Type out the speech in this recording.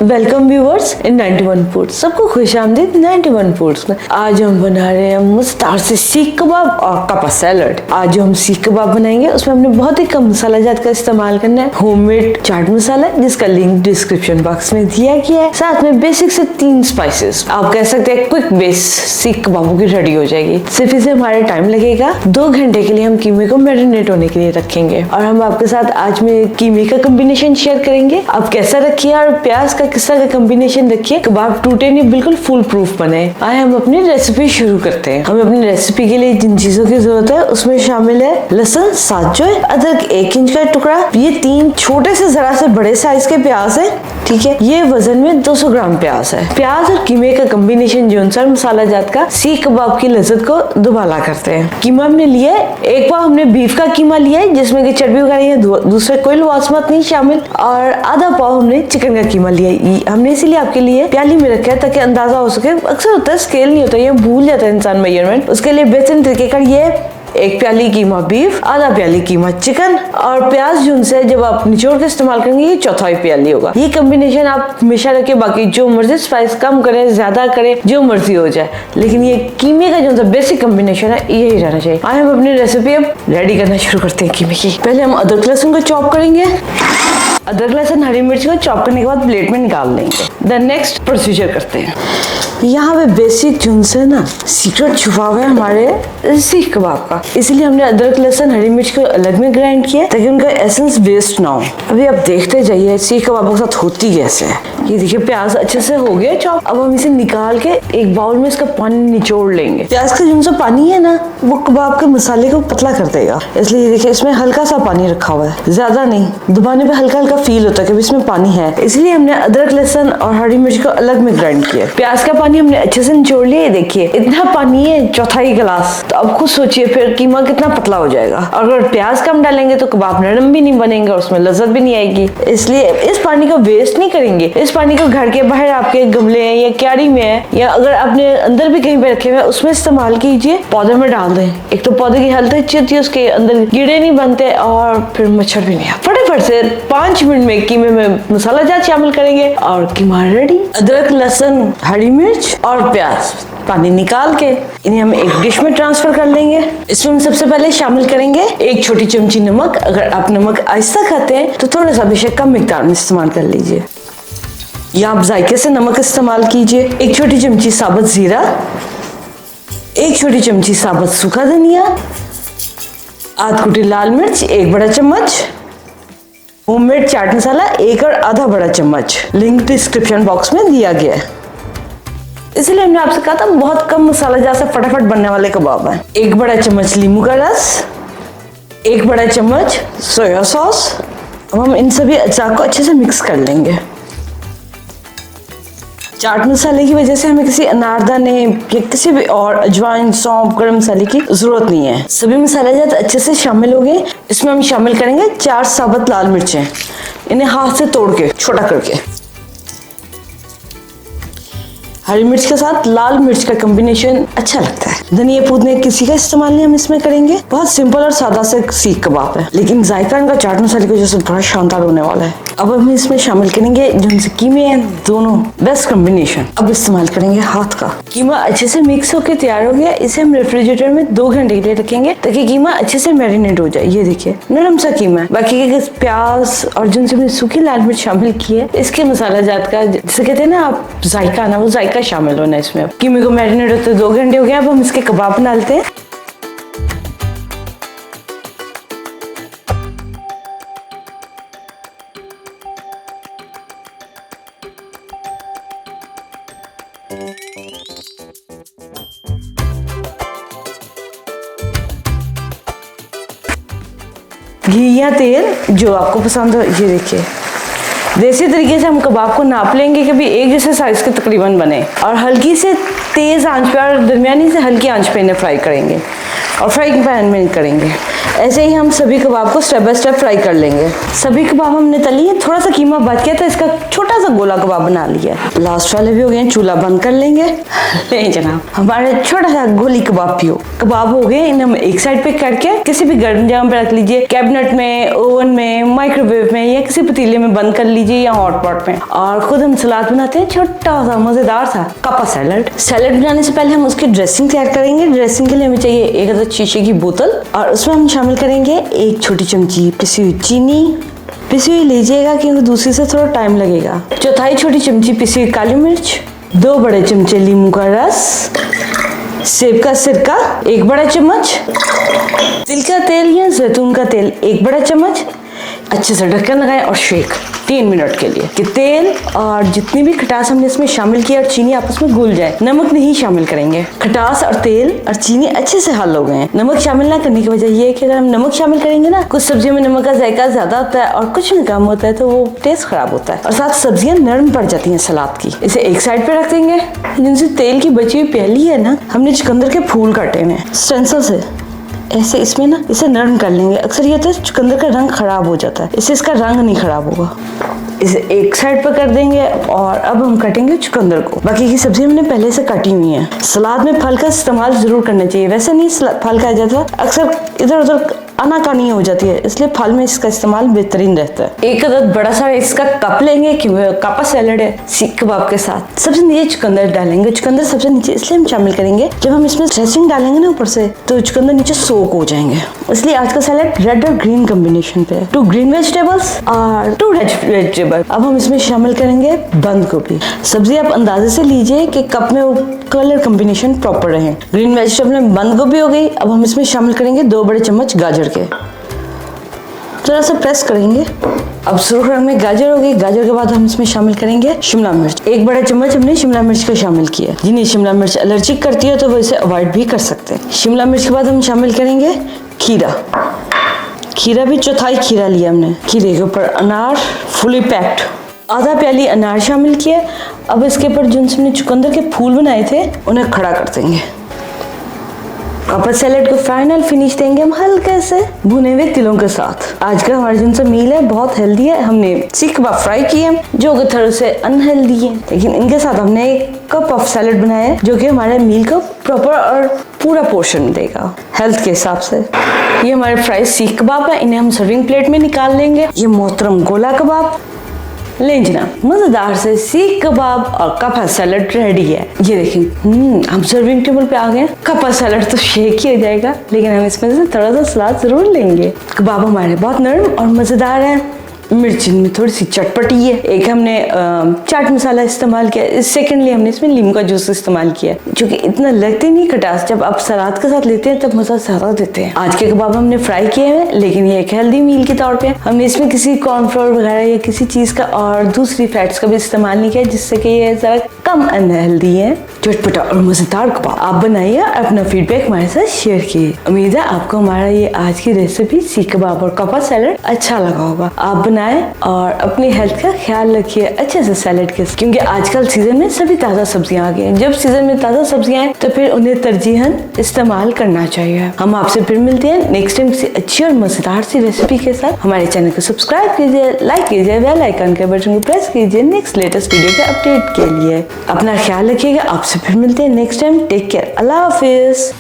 Welcome viewers in 91 foods. सबको खुशामदीद 91 foods में। आज हम बना रहे हैं मस्तार से सीख कबाब और कपा सैलड। आज जो हम सीख कबाब बनाएंगे उसमें हमने बहुत ही कम मसाला जात का इस्तेमाल करना है। होममेड चाट मसाला जिसका लिंक डिस्क्रिप्शन बॉक्स में दिया गया है। साथ में बेसिक से 3 स्पाइसेस। आप कह सकते हैं क्विक बेस सीख कबाबों की रेडी हो जाएगी। सिर्फ इसे हमारे टाइम लगेगा 2 घंटे के लिए हम कीमे को मैरिनेट होने के लिए रखेंगे और हम आपके साथ आज में कीमे का कॉम्बिनेशन शेयर करेंगे। आप कैसा रखिए और प्याज का किस तरह का कॉम्बिनेशन रखिए, कबाब टूटे नहीं, बिल्कुल फुल प्रूफ बने। आए हम अपनी रेसिपी शुरू करते हैं। हमें अपनी रेसिपी के लिए जिन चीजों की जरूरत है उसमें शामिल है लहसुन 7 जो, अदरक 1 इंच का टुकड़ा, ये 3 छोटे से जरा से बड़े साइज के प्याज है, ठीक है। ये वजन में 200 ग्राम प्याज है। प्याज और कीमे का कॉम्बिनेशन जो अनुसार मसाला जात का सीख कबाब की लज्जत को दुबाला करते हैं। कीमा हमने लिया है, एक पाव हमने बीफ का कीमा लिया है जिसमें कि चर्बी वगैरह है, दूसरे कोई वासमत नहीं शामिल, और आधा पाव हमने चिकन का कीमा लिया है। हमने इसीलिए आपके लिए प्याली में रखा है ताकि अंदाजा हो सके। अक्सर होता है स्केल नहीं होता, ये भूल जाता है इंसान मेजरमेंट। उसके लिए बेहतरीन तरीके का ये 1 प्याली कीमा बीफ, आधा प्याली कीमा चिकन, और प्याज जो उनसे जब आप निचोड़ के इस्तेमाल करेंगे ये 1/4 प्याली होगा। ये कॉम्बिनेशन आप हमेशा रखें, बाकी जो मर्जी स्पाइस कम करें ज्यादा करें जो मर्जी हो जाए, लेकिन ये कीमे का जो बेसिक कॉम्बिनेशन है यही रहना चाहिए। आए हम अपनी रेसिपी अब रेडी करना शुरू करते हैं कीमे की। पहले हम अदरक लहसुन को चॉप करेंगे। अदरक लहसुन हरी मिर्च को चॉप करने के बाद प्लेट में निकाल देंगे। देन नेक्स्ट प्रोसीजर करते हैं। यहाँ पे बेसिक चुन से ना सीक्रेट छुपा हुआ है हमारे सीख कबाब का, इसलिए हमने अदरक लहसुन हरी मिर्च को अलग में ग्राइंड किया ताकि उनका एसेंस वेस्ट ना हो। अभी आप देखते जाइए सीख कबाब के साथ होती कैसे है। ये देखिए प्याज अच्छे से हो गया चॉप। अब हम इसे निकाल के एक बाउल में इसका पानी निचोड़ लेंगे। प्याज का जो सा पानी है ना वो कबाब के मसाले को पतला कर देगा, इसलिए देखिए इसमें हल्का सा पानी रखा हुआ है, ज्यादा नहीं। दबाने पे हल्का हल्का फील होता है कि इसमें पानी है, इसलिए हमने अदरक लहसुन और हरी मिर्च को अलग में ग्राइंड किया। प्याज का पानी हमने अच्छे से निचोड़ लिया। देखिए इतना पानी है 1/4 गिलास, तो अब खुद सोचिए फिर कीमा कितना पतला हो जाएगा। और अगर प्याज कम डालेंगे तो कबाब नरम भी नहीं बनेंगे और उसमें लज्जत भी नहीं आएगी। इसलिए इस पानी को वेस्ट नहीं करेंगे। इस पानी को घर के बाहर आपके गमले हैं या क्यारी में है या अगर आपने अंदर भी कहीं पे रखे हुए उसमें इस्तेमाल कीजिए। पौधे में डाल दें, एक तो पौधे की हेल्थ अच्छी होती है, उसके अंदर कीड़े नहीं बनते और फिर मच्छर भी नहीं आते। फटाफट से 5 मिनट में कीमे में मसाला जात शामिल करेंगे और कीमा रेडी। अदरक लहसुन हरी मिर्च और प्याज पानी निकाल के इन्हें हम एक डिश में ट्रांसफर कर लेंगे। इसमें हम सबसे पहले शामिल करेंगे 1 छोटी चमची नमक। अगर आप नमक आहिस्ता खाते हैं तो थोड़ा सा बेशक कम मिकदार में इस्तेमाल कर लीजिए, या आप जायके से नमक इस्तेमाल कीजिए। 1 छोटी चमची साबुत जीरा, 1 छोटी चमची साबुत सूखा धनिया, आध कुटी लाल मिर्च 1 बड़ा चम्मच, होममेड चाट मसाला 1 और आधा बड़ा चम्मच। लिंक डिस्क्रिप्शन बॉक्स में दिया गया है। इसलिए हमने आपसे कहा था बहुत कम मसाला जैसे फटाफट बनने वाले कबाब हैं। 1 बड़ा चम्मच नींबू का रस, 1 बड़ा चम्मच सोया सॉस। अब हम इन सभी अज्जा को अच्छे से मिक्स कर लेंगे। चाट मसाले की वजह से हमें किसी अनारदाने या किसी भी और अजवाइन सौंफ गरम मसाले की जरूरत नहीं है। सभी मसाले जब अच्छे से शामिल हो गए, इसमें हम शामिल करेंगे 4 साबुत लाल मिर्चें, इन्हें हाथ से तोड़ के छोटा करके। हरी मिर्च के साथ लाल मिर्च का कॉम्बिनेशन अच्छा लगता है। धनिया पुदीने किसी का इस्तेमाल नहीं हम इसमें करेंगे। बहुत सिंपल और सादा से सीख कबाब है, लेकिन जायका इनका चाट मसाले की वजह से बड़ा शानदार होने वाला है। अब हम इसमें शामिल करेंगे जिनसे कीमे हैं, दोनों बेस्ट कॉम्बिनेशन। अब इस्तेमाल करेंगे हाथ का। कीमा अच्छे से मिक्स होकर तैयार हो गया। इसे हम रेफ्रिजरेटर में 2 घंटे के लिए रखेंगे ताकि कीमा अच्छे से मैरिनेट हो जाए। ये देखिए नरम सा कीमा है। बाकी के प्याज और जिनसे हमने सूखी लाल मिर्च शामिल की है, इसके मसाला जात का जिसे कहते हैं ना आप जायका ना, वो जायका शामिल होना इसमें। कीमे को मैरिनेट होते 2 घंटे हो गए। अब हम इसके कबाब बना लेते हैं। घी या तेल जो आपको पसंद हो, ये देखिए देसी तरीके से हम कबाब को नाप लेंगे कि भी एक जैसे साइज के तकरीबन बने, और हल्की से तेज आंच पे और दरमियानी से हल्की आंच पे इन्हें फ्राई करेंगे और फ्राइंग पैन में करेंगे। ऐसे ही हम सभी कबाब को स्टेप बाय स्टेप फ्राई कर लेंगे। सभी कबाब हमने तल लिए, थोड़ा सा कीमा बच गया तो इसका छोटा सा गोला कबाब बना लिया। लास्ट वाले भी हो गए, चूल्हा बंद कर लेंगे। नहीं जनाब, हमारे छोटा सा गोली कबाब भी कबाब हो गए। इन्हें हम एक साइड पे करके किसी भी गर्म जगह पे रख लीजिए, कैबिनेट में, ओवन में, माइक्रोवेव में या किसी पतीले में बंद कर लीजिए या हॉट पॉट में। और खुद हम सलाद बनाते हैं, छोटा सा मजेदार सा कपा सैलड। सैलड बनाने से पहले हम उसकी ड्रेसिंग तैयार करेंगे। ड्रेसिंग के लिए हमें चाहिए एक आधा शीशे की बोतल और उसमें हम शामिल करेंगे 1 छोटी चमची पिसी हुई चीनी। पिसी हुई लीजिएगा क्योंकि दूसरी से थोड़ा टाइम लगेगा। 1/4 छोटी चमची पिसी हुई काली मिर्च, 2 बड़े चमचे नींबू का रस, सेब का सिरका 1 बड़ा चम्मच, तिल का तेल या जैतून का तेल 1 बड़ा चम्मच। अच्छे से ढक्कन लगाएं और शेक 3 मिनट के लिए कि तेल और जितनी भी खटास हमने इसमें शामिल की और चीनी आपस में घुल जाए। नमक नहीं शामिल करेंगे। खटास और तेल और चीनी अच्छे से हल हो गए हैं। नमक शामिल ना करने की वजह ये है कि अगर हम नमक शामिल करेंगे ना, कुछ सब्जियों में नमक का जायका ज्यादा होता है और कुछ में कम होता है तो वो टेस्ट खराब होता है और साथ सब्जियां नरम पड़ जाती हैं सलाद की। इसे एक साइड पे रख देंगे। जिनसे तेल की बची हुई प्याली है ना, हमने चुकंदर के फूल काटे हैं स्टेंसिल से, ऐसे इसमें ना इसे नरम कर लेंगे। अक्सर ये होता है चुकंदर का रंग खराब हो जाता है, इससे इसका रंग नहीं खराब होगा। इसे एक साइड पर कर देंगे और अब हम काटेंगे चुकंदर को। बाकी की सब्जी हमने पहले से काटी हुई है। सलाद में फल का इस्तेमाल जरूर करना चाहिए। वैसे नहीं फल खाया जाता, अक्सर इधर उधर आनाकानी हो जाती है, इसलिए फल में इसका इस्तेमाल बेहतरीन रहता है। एक अदद बड़ा सा इसका कप लेंगे क्योंकि कपा सैलड है सीख कबाब के साथ। सबसे नीचे चुकंदर डालेंगे। चुकंदर सबसे नीचे इसलिए हम शामिल करेंगे, जब हम इसमें ड्रेसिंग डालेंगे ना ऊपर से तो चुकंदर नीचे सोक हो जाएंगे, इसलिए आज का सैलड रेड और ग्रीन कॉम्बिनेशन पे है। 2 ग्रीन वेजिटेबल्स और 2 रेड वेजिटेबल। अब हम इसमें शामिल करेंगे बंद गोभी। सब्जी आप अंदाजे से लीजिए कि कप में वो कलर कॉम्बिनेशन प्रॉपर रहे। ग्रीन वेजिटेबल में बंद गोभी हो गई। अब हम इसमें शामिल करेंगे 2 बड़े चम्मच गाजर के, थोड़ा सा प्रेस करेंगे। अब सुर्ख रंग में गाजर हो गई। गाजर के बाद हम इसमें शामिल करेंगे शिमला मिर्च। 1 बड़ा चम्मच हमने शिमला मिर्च को शामिल किया। जिन्हें शिमला मिर्च एलर्जी करती है तो वो इसे अवॉइड भी कर सकते हैं। शिमला मिर्च के बाद हम शामिल करेंगे खीरा। खीरा भी 1/4 खीरा लिया हमने। खीरे के ऊपर अनार फुली पैक्ड, आधा प्याली अनार शामिल किया। अब इसके ऊपर जो हमने चुकंदर के फूल बनाए थे उन्हें खड़ा कर देंगे। कपा सैलेड को फाइनल फिनिश देंगे हम हल्के से भुने हुए तिलों के साथ। आज का हमारा जिनसे मील है बहुत हेल्दी है। हमने सीख कबाब फ्राई किए जो कि थोड़े से अनहेल्दी है, लेकिन इनके साथ हमने एक कप ऑफ सैलेड बनाया जो कि हमारे मील को प्रॉपर और पूरा पोर्शन देगा हेल्थ के हिसाब से। ये हमारे फ्राइज सीख कबाब है। इन्हें हम सर्विंग प्लेट में निकाल लेंगे। ये मोहतरम गोला कबाब लें जनाब, मजेदार से सीख कबाब और कपा सैलड रेडी है। ये देखें, हम सर्विंग टेबल पे आ गए। कपा सैलड तो शेक ही हो जाएगा, लेकिन हम इसमें से थोड़ा सा सलाद जरूर लेंगे। कबाब हमारे बहुत नरम और मजेदार है। मिर्च में थोड़ी सी चटपटी है। एक हमने चाट मसाला इस्तेमाल किया। सेकेंडली हमने इसमें नींबू का जूस इस्तेमाल किया जो कि इतना लगते नहीं खटास। जब आप सलाद के साथ लेते हैं तब मजा ज्यादा देते हैं। आज के कबाब हमने फ्राई किए हैं, लेकिन ये एक हेल्दी मील के तौर पे हमने इसमें किसी कॉर्नफ्लोर वगैरह या किसी चीज का और दूसरी फैट्स का भी इस्तेमाल नहीं किया, जिससे कि ये जरा कम अनहेल्दी है। चटपटा और मजेदार कबाब आप बनाइए, अपना फीडबैक हमारे साथ शेयर कीजिए। उम्मीद है आपको हमारा ये आज की रेसिपी सीख कबाब और कपा सैलड अच्छा लगा होगा। आप बनाएं और अपनी हेल्थ का ख्याल रखिए अच्छे से सैलड के, क्योंकि आजकल सीजन में सभी ताज़ा सब्जियां आ गई हैं। जब सीजन में ताज़ा सब्जियां हैं तो फिर उन्हें तरजीहन इस्तेमाल करना चाहिए। हम आपसे फिर मिलते हैं नेक्स्ट टाइम किसी अच्छी और मजेदार सी रेसिपी के साथ। हमारे चैनल को सब्सक्राइब कीजिए, लाइक कीजिए, बेल आइकन के बटन को प्रेस कीजिए नेक्स्ट लेटेस्ट वीडियो के अपडेट के लिए। अपना ख्याल रखिएगा। आपसे फिर मिलते हैं नेक्स्ट टाइम। Take care. अल्लाह हाफिज।